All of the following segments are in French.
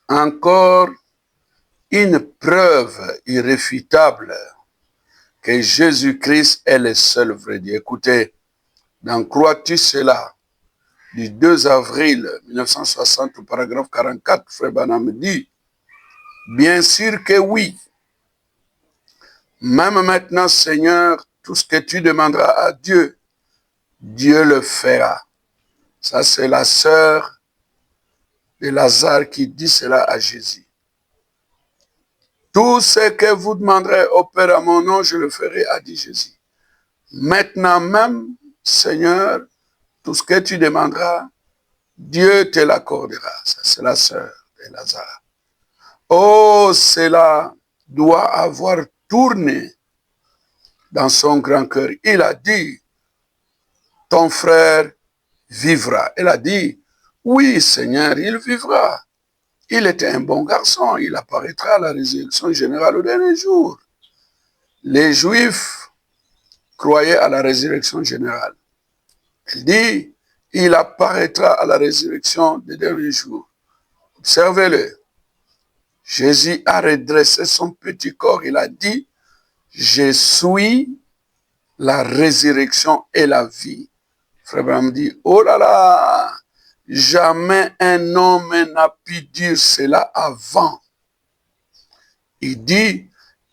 encore une preuve irréfutable que Jésus-Christ est le seul vrai Dieu. Écoutez, dans Crois-tu cela, du 2 avril 1960, au paragraphe 44, Frère Branham dit, bien sûr que oui, même maintenant, Seigneur, tout ce que tu demanderas à Dieu, Dieu le fera. Ça, c'est la sœur de Lazare qui dit cela à Jésus. Tout ce que vous demanderez au Père à mon nom, je le ferai, a dit Jésus. Maintenant même, Seigneur, tout ce que tu demanderas, Dieu te l'accordera. Ça, c'est la sœur de Lazare. Oh, cela doit avoir tourné dans son grand cœur. Il a dit, ton frère vivra. Elle a dit, oui, Seigneur, il vivra. Il était un bon garçon. Il apparaîtra à la résurrection générale au dernier jour. Les Juifs croyaient à la résurrection générale. Elle dit, il apparaîtra à la résurrection des derniers jours. Observez-le. Jésus a redressé son petit corps. Il a dit, je suis la résurrection et la vie. Frère Branham dit, oh là là, jamais un homme n'a pu dire cela avant. Il dit,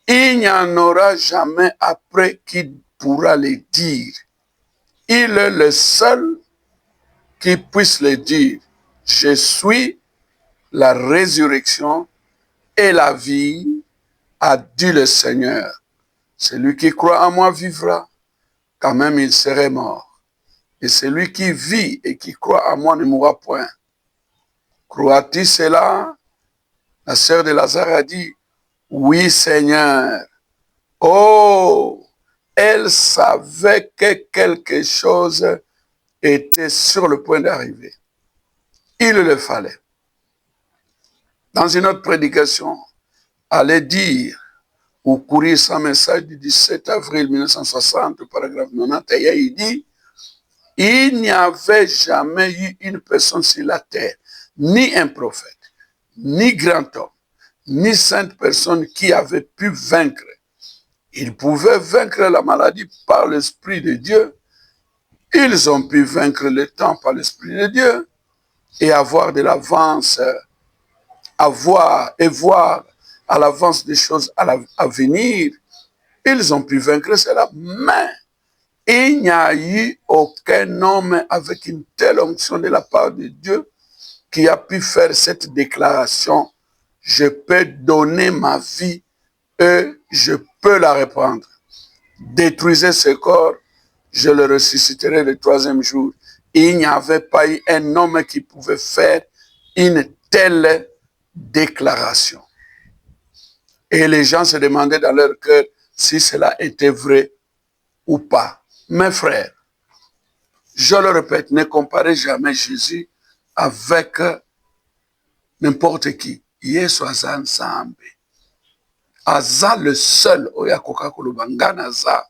il n'y en aura jamais après qui pourra le dire. Il est le seul qui puisse le dire. Je suis la résurrection et la vie, a dit le Seigneur. Celui qui croit en moi vivra, quand même il serait mort. Et celui qui vit et qui croit en moi ne mourra point. Crois-tu cela? La sœur de Lazare a dit, oui Seigneur. Oh, elle savait que quelque chose était sur le point d'arriver. Il le fallait. Dans une autre prédication, allait dire, ou courir son message du 17 avril 1960, paragraphe 91, il dit, il n'y avait jamais eu une personne sur la terre, ni un prophète, ni grand homme, ni sainte personne qui avait pu vaincre. Ils pouvaient vaincre la maladie par l'Esprit de Dieu. Ils ont pu vaincre le temps par l'Esprit de Dieu et avoir de l'avance, voir à l'avance des choses à venir. Ils ont pu vaincre cela, mais il n'y a eu aucun homme avec une telle onction de la part de Dieu qui a pu faire cette déclaration. Je peux donner ma vie et je peux la reprendre. Détruisez ce corps, je le ressusciterai le troisième jour. Il n'y avait pas eu un homme qui pouvait faire une telle déclaration. Et les gens se demandaient dans leur cœur si cela était vrai ou pas. Mes frères, je le répète, ne comparez jamais Jésus avec n'importe qui. Yesu aza nzambe. Aza le seul oyo akoka koloba nga naza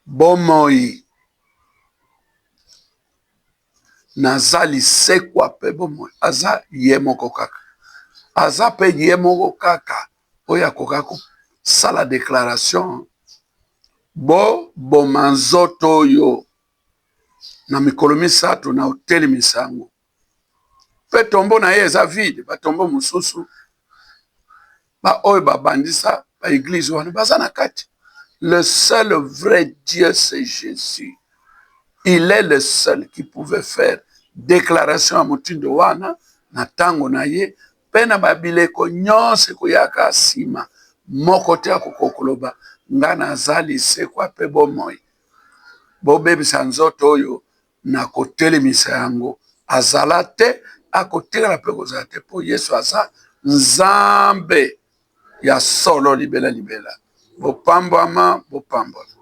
bomoi. Naza lisekwa pe bomoi. Aza ye moko kaka. Aza pe ye moko kaka oyo akoka kosala déclaration. Boma nzoto oyo na mikolo misato na otelemisa yango. Pe tombo na ye eza vide, batombo mosusu ba oyo babandisa ba église wana baza na kati. Le seul vrai Dieu c'est Jésus. Il est le seul qui pouvait faire déclaration à motindo wana na tango na ye pe na babileko nyonso koyaka nsima moko te akokoloba nga naza lisekwa pe bomoi. Bobebisa nzoto oyo na kotelemisa yango azala te akotikala pe kozala te po Yesu aza nzambe ya solo libela libela. Bopambwama, bopambwama.